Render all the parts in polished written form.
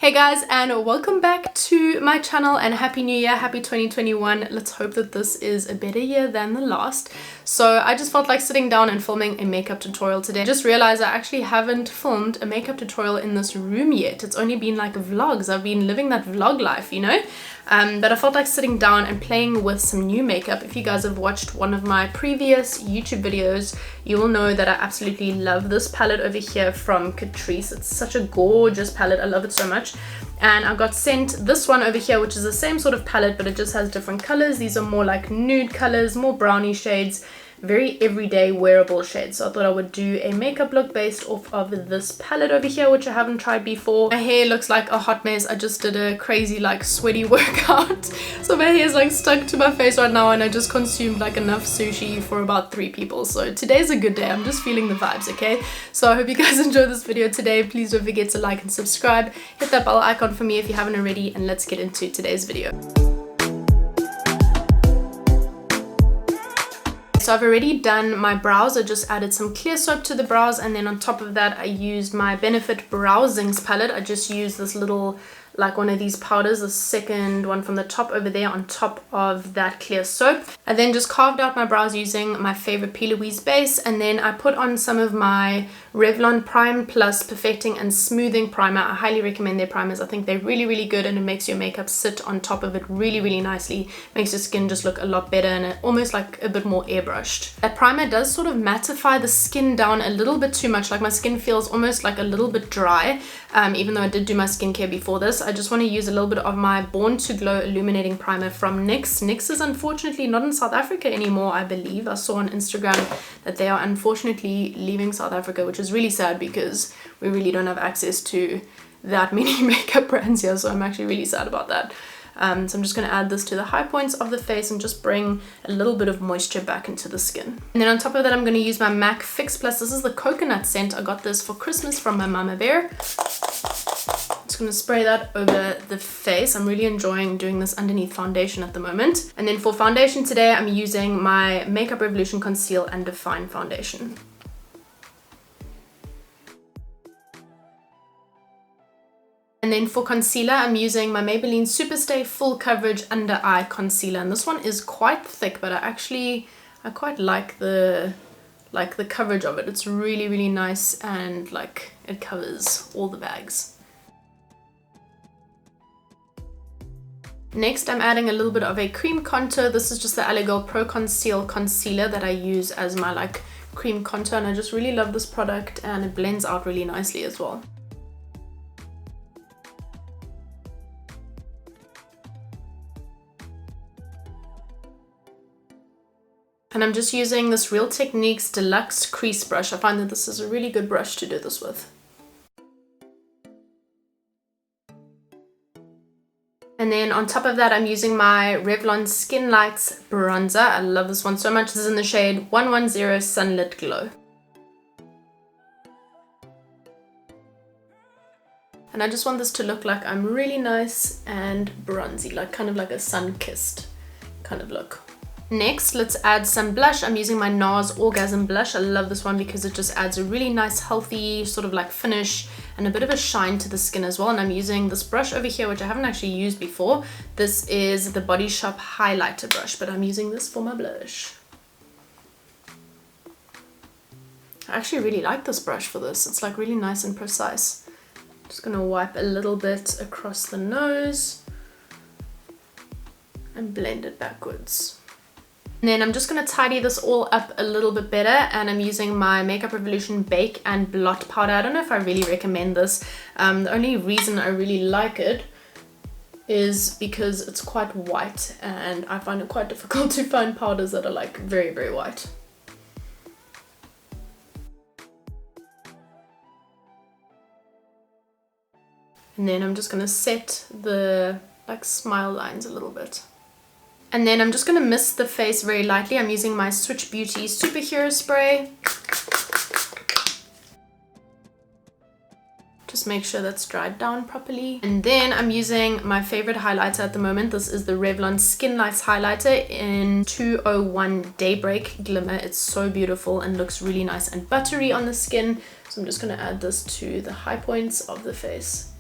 Hey guys, and welcome back to my channel, and happy new year, happy 2021. Let's hope that this is a better year than the last. So I just felt like sitting down and filming a makeup tutorial today. I just realized I actually haven't filmed a makeup tutorial in this room yet. It's only been like vlogs. I've been living that vlog life, you know? But I felt like sitting down and playing with some new makeup. If you guys have watched one of my previous YouTube videos, you will know that I absolutely love this palette over here from Catrice. It's such a gorgeous palette. I love it so much. And I got sent this one over here, which is the same sort of palette, but it just has different colors. These are more like nude colors, more brownie shades, very everyday wearable shades. So I thought I would do a makeup look based off of this palette over here, which I haven't tried before. My hair looks like a hot mess. I just did a crazy like sweaty workout, so my hair is like stuck to my face right now, and I just consumed like enough sushi for about 3 people. So today's a good day. I'm just feeling the vibes, okay? So I hope you guys enjoyed this video today. Please don't forget to like and subscribe, hit that bell icon for me if you haven't already, and let's get into today's video. So I've already done my brows. I just added some clear soap to the brows, and then on top of that I used my Benefit Browsings palette. I just used this little, like one of these powders, the second one from the top over there, on top of that clear soap. I then just carved out my brows using my favorite P. Louise base, and then I put on some of my Revlon Prime Plus Perfecting and Smoothing Primer. I highly recommend their primers. I think they're really good, and it makes your makeup sit on top of it really nicely. Makes your skin just look a lot better, and almost like a bit more airbrushed. That primer does sort of mattify the skin down a little bit too much. Like my skin feels almost like a little bit dry, even though I did do my skincare before this. I just want to use a little bit of my Born to Glow Illuminating Primer from NYX. NYX is unfortunately not in South Africa anymore, I believe. I saw on Instagram that they are unfortunately leaving South Africa, which is really sad because we really don't have access to that many makeup brands here, so I'm actually really sad about that. So I'm just going to add this to the high points of the face and just bring a little bit of moisture back into the skin. And then on top of that, I'm going to use my MAC Fix Plus. This is the coconut scent. I got this for Christmas from my Mama Bear. Just going to spray that over the face. I'm really enjoying doing this underneath foundation at the moment. And then for foundation today, I'm using my Makeup Revolution Conceal and Define foundation. And then for concealer, I'm using my Maybelline Superstay Full Coverage Under Eye Concealer. And this one is quite thick, but I quite like the coverage of it. It's really nice, and like it covers all the bags. Next, I'm adding a little bit of a cream contour. This is just the Alley Girl Pro Conceal Concealer that I use as my like cream contour, and I just really love this product, and it blends out really nicely as well. And I'm just using this Real Techniques Deluxe Crease Brush. I find that this is a really good brush to do this with. And then on top of that, I'm using my Revlon Skin Lights Bronzer. I love this one so much. This is in the shade 110 Sunlit Glow. And I just want this to look like I'm really nice and bronzy, like kind of like a sun-kissed kind of look. Next, let's add some blush. I'm using my NARS Orgasm Blush. I love this one because it just adds a really nice, healthy sort of like finish and a bit of a shine to the skin as well. And I'm using this brush over here, which I haven't actually used before. This is the Body Shop Highlighter Brush, but I'm using this for my blush. I actually really like this brush for this. It's like really nice and precise. Just gonna wipe a little bit across the nose and blend it backwards. And then I'm just going to tidy this all up a little bit better, and I'm using my Makeup Revolution Bake and Blot Powder. I don't know if I really recommend this. The only reason I really like it is because it's quite white, and I find it quite difficult to find powders that are like very white. And then I'm just going to set the like smile lines a little bit. And then I'm just going to mist the face very lightly. I'm using my Switch Beauty Superhero Spray. Just make sure that's dried down properly. And then I'm using my favorite highlighter at the moment. This is the Revlon Skin Lights Highlighter in 201 Daybreak Glimmer. It's so beautiful and looks really nice and buttery on the skin. So I'm just going to add this to the high points of the face.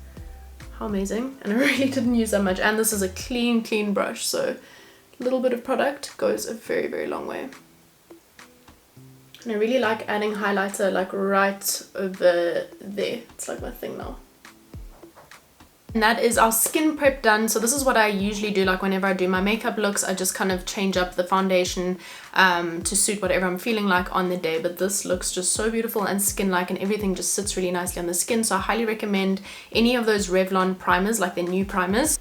How amazing. And I really didn't use that much. And this is a clean brush, so a little bit of product goes a very long way. And I really like adding highlighter like right over there. It's like my thing now. And that is our skin prep done. So this is what I usually do, like whenever I do my makeup looks, I just kind of change up the foundation to suit whatever I'm feeling like on the day. But this looks just so beautiful and skin-like, and everything just sits really nicely on the skin. So I highly recommend any of those Revlon primers, like their new primers.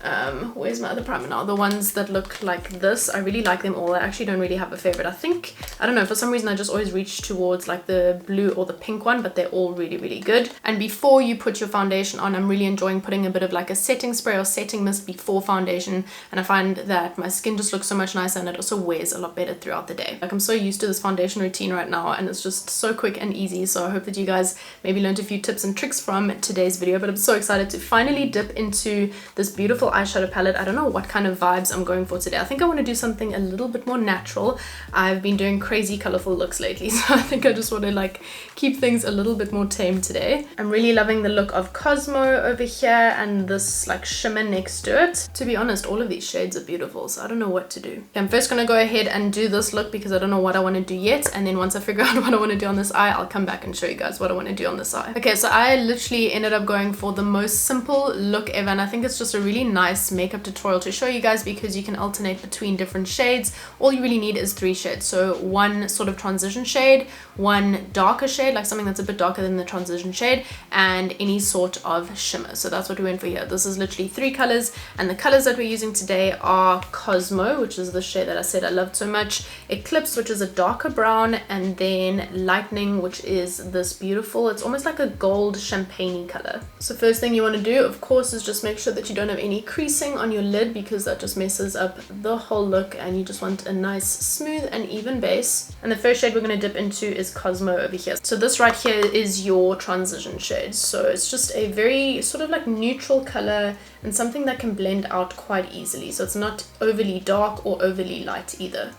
Where's my other primer now? The ones that look like this. I really like them all. I actually don't really have a favorite. I don't know, for some reason I just always reach towards like the blue or the pink one, but they're all really good. And before you put your foundation on, I'm really enjoying putting a bit of like a setting spray or setting mist before foundation, and I find that my skin just looks so much nicer, and it also wears a lot better throughout the day. Like, I'm so used to this foundation routine right now, and it's just so quick and easy. So I hope that you guys maybe learned a few tips and tricks from today's video. But I'm so excited to finally dip into this beautiful eyeshadow palette. I don't know what kind of vibes I'm going for today. I think I want to do something a little bit more natural. I've been doing crazy colorful looks lately, so I think I just want to like keep things a little bit more tame today. I'm really loving the look of Cosmo over here and this like shimmer next to it. To be honest, all of these shades are beautiful, so I don't know what to do. I'm first going to go ahead and do this look because I don't know what I want to do yet, and then once I figure out what I want to do on this eye, I'll come back and show you guys what I want to do on this eye. Okay, so I literally ended up going for the most simple look ever, and I think it's just a really nice makeup tutorial to show you guys because you can alternate between different shades. All you really need is 3 shades. So one sort of transition shade, one darker shade, like something that's a bit darker than the transition shade, and any sort of shimmer. So that's what we went for here. This is literally 3 colors, and the colors that we're using today are Cosmo, which is the shade that I said I loved so much, Eclipse, which is a darker brown, and then Lightning, which is this beautiful, it's almost like a gold champagne color. So first thing you want to do, of course, is just make sure that you don't have any creasing on your lid because that just messes up the whole look, and you just want a nice smooth and even base. And the first shade we're going to dip into is Cosmo over here. So this right here is your transition shade. So it's just a very sort of like neutral color and something that can blend out quite easily. So it's not overly dark or overly light either.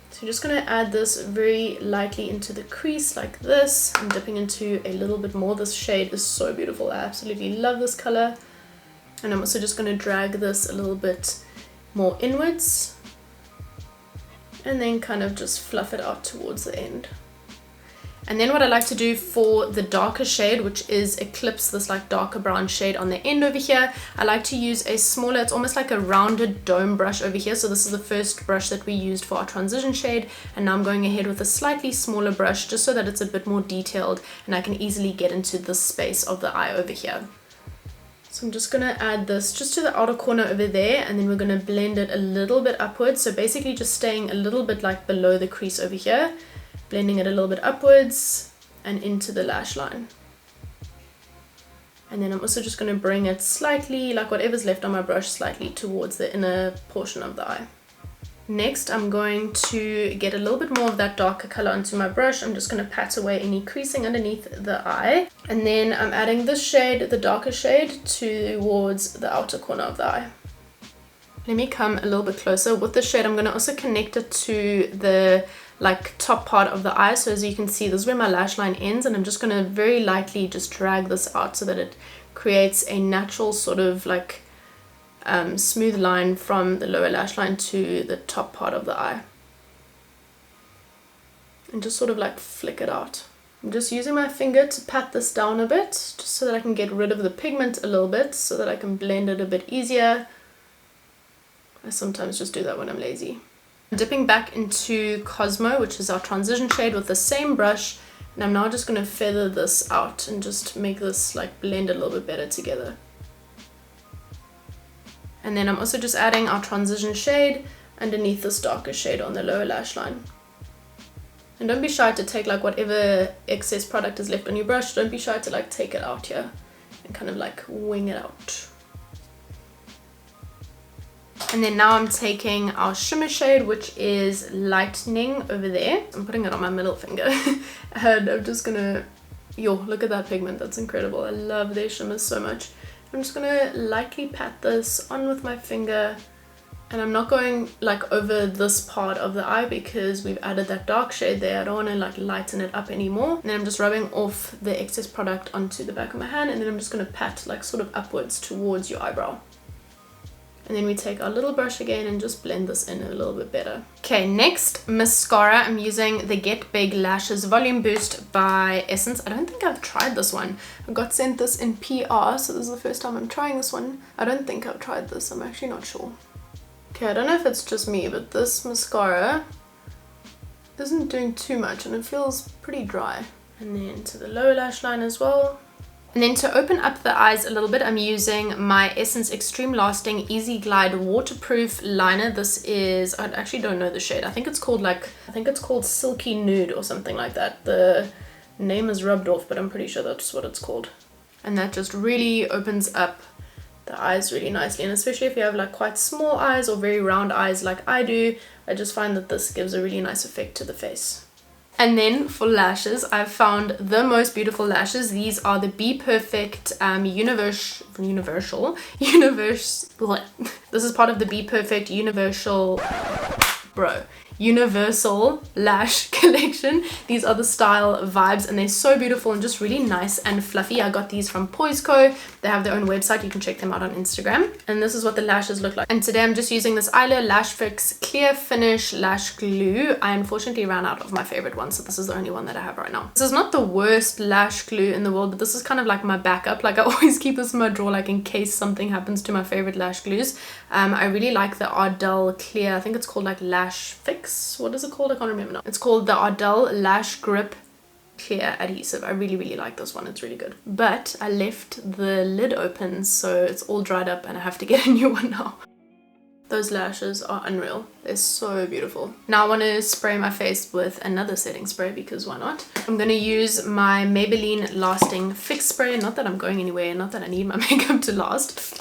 So you're just going to add this very lightly into the crease like this. I'm dipping into a little bit more. This shade is so beautiful. I absolutely love this color. And I'm also just going to drag this a little bit more inwards and then kind of just fluff it out towards the end. And then what I like to do for the darker shade, which is Eclipse, this like darker brown shade on the end over here, I like to use a smaller, it's almost like a rounded dome brush over here. So this is the first brush that we used for our transition shade, and now I'm going ahead with a slightly smaller brush just so that it's a bit more detailed and I can easily get into this space of the eye over here. So I'm just going to add this just to the outer corner over there, and then we're going to blend it a little bit upwards. So basically just staying a little bit like below the crease over here, blending it a little bit upwards and into the lash line. And then I'm also just going to bring it slightly, like whatever's left on my brush, slightly towards the inner portion of the eye. Next, I'm going to get a little bit more of that darker color onto my brush. I'm just going to pat away any creasing underneath the eye. And then I'm adding this shade, the darker shade, towards the outer corner of the eye. Let me come a little bit closer. With this shade, I'm going to also connect it to the like top part of the eye. So as you can see, this is where my lash line ends, and I'm just going to very lightly just drag this out so that it creates a natural sort of like smooth line from the lower lash line to the top part of the eye, and just sort of like flick it out. I'm just using my finger to pat this down a bit just so that I can get rid of the pigment a little bit so that I can blend it a bit easier. I sometimes just do that when I'm lazy. I'm dipping back into Cosmo, which is our transition shade, with the same brush, and I'm now just going to feather this out and just make this like blend a little bit better together. And then I'm also just adding our transition shade underneath this darker shade on the lower lash line. And don't be shy to take like whatever excess product is left on your brush, don't be shy to like take it out here and kind of like wing it out. And then now I'm taking our shimmer shade, which is Lightning over there. I'm putting it on my middle finger and I'm just gonna, yo, look at that pigment, that's incredible. I love their shimmers so much. I'm just gonna lightly pat this on with my finger And I'm not going like over this part of the eye because we've added that dark shade there. I don't want to like lighten it up anymore. And then I'm just rubbing off the excess product onto the back of my hand, and then I'm just going to pat like sort of upwards towards your eyebrow. And then we take our little brush again and just blend this in a little bit better. Okay, next mascara. I'm using the Get Big Lashes Volume Boost by Essence. I don't think I've tried this one. I got sent this in PR, so this is the first time I'm trying this one. I don't think I've tried this. I'm actually not sure. Okay, I don't know if it's just me, but this mascara isn't doing too much and it feels pretty dry. And then to the lower lash line as well. And then to open up the eyes a little bit, I'm using my Essence Extreme Lasting Easy Glide Waterproof Liner. This is, I actually don't know the shade. I think it's called Silky Nude or something like that. The name is rubbed off, but I'm pretty sure that's what it's called. And that just really opens up the eyes really nicely, and especially if you have like quite small eyes or very round eyes like I do, I just find that this gives a really nice effect to the face. And then for lashes, I've found the most beautiful lashes. These are the Be Perfect Universal. This is part of the Be Perfect Universal Lash collection. These are the Style Vibes, and they're so beautiful and just really nice and fluffy. I got these from Poise Co. They have their own website. You can check them out on Instagram. And this is what the lashes look like. And today I'm just using this Eyelure Lash Fix Clear Finish Lash Glue. I unfortunately ran out of my favorite one, so this is the only one that I have right now. This is not the worst lash glue in the world, but this is kind of like my backup. Like I always keep this in my drawer, like in case something happens to my favorite lash glues. I really like the Ardell Clear, I think it's called like Lash Fix. What is it called? I can't remember now. It's called the Ardell Lash Grip Clear Adhesive. I really like this one. It's really good. But I left the lid open, so it's all dried up and I have to get a new one now. Those lashes are unreal. They're so beautiful. Now I want to spray my face with another setting spray because why not? I'm going to use my Maybelline Lasting Fix Spray. Not that I'm going anywhere, not that I need my makeup to last.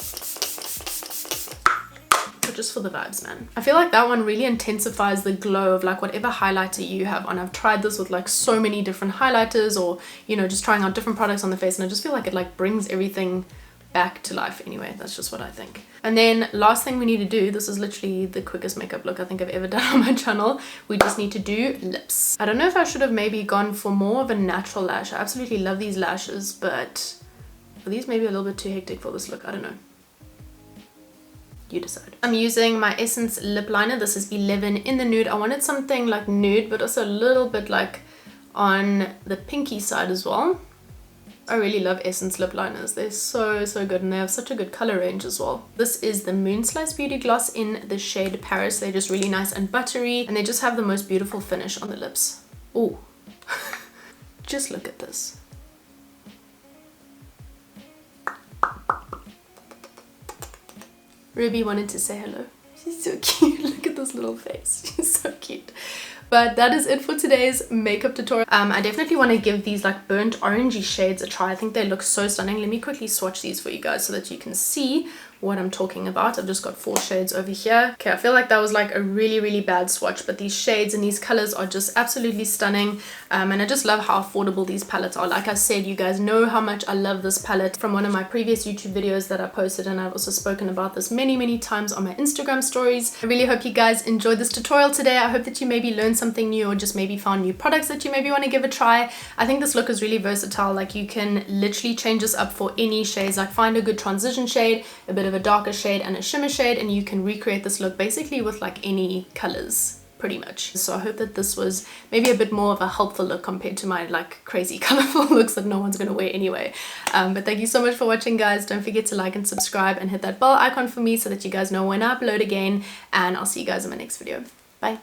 Just for the vibes, man. I feel like that one really intensifies the glow of like whatever highlighter you have on. I've tried this with like so many different highlighters, or you know, just trying out different products on the face, and I just feel like it like brings everything back to life. Anyway, that's just what I think. And then last thing we need to do, this is literally the quickest makeup look I think I've ever done on my channel. We just need to do lips. I don't know if I should have maybe gone for more of a natural lash. I absolutely love these lashes, but are these maybe a little bit too hectic for this look? I don't know. You decide. I'm using my Essence lip liner. This is 11 in the nude. I wanted something like nude, but also a little bit like on the pinky side as well. I really love Essence lip liners. They're so good, and they have such a good color range as well. This is the Moon Slice Beauty Gloss in the shade Paris. They're just really nice and buttery, and they just have the most beautiful finish on the lips. Oh, just look at this. Ruby wanted to say hello. She's so cute. Look at this little face. She's so cute. But that is it for today's makeup tutorial. I definitely want to give these like burnt orangey shades a try. I think they look so stunning. Let me quickly swatch these for you guys so that you can see what I'm talking about. I've just got 4 shades over here. Okay, I feel like that was like a really bad swatch, but these shades and these colors are just absolutely stunning. And I just love how affordable these palettes are. Like I said, you guys know how much I love this palette from one of my previous YouTube videos that I posted, and I've also spoken about this many times on my Instagram stories. I really hope you guys enjoyed this tutorial today. I hope that you maybe learned something new, or just maybe found new products that you maybe want to give a try. I think this look is really versatile. Like you can literally change this up for any shades. Like find a good transition shade, a bit of a darker shade and a shimmer shade, and you can recreate this look basically with like any colors pretty much. So I hope that this was maybe a bit more of a helpful look compared to my like crazy colorful looks that no one's gonna wear anyway. But thank you so much for watching, guys. Don't forget to like and subscribe and hit that bell icon for me so that you guys know when I upload again, and I'll see you guys in my next video. Bye.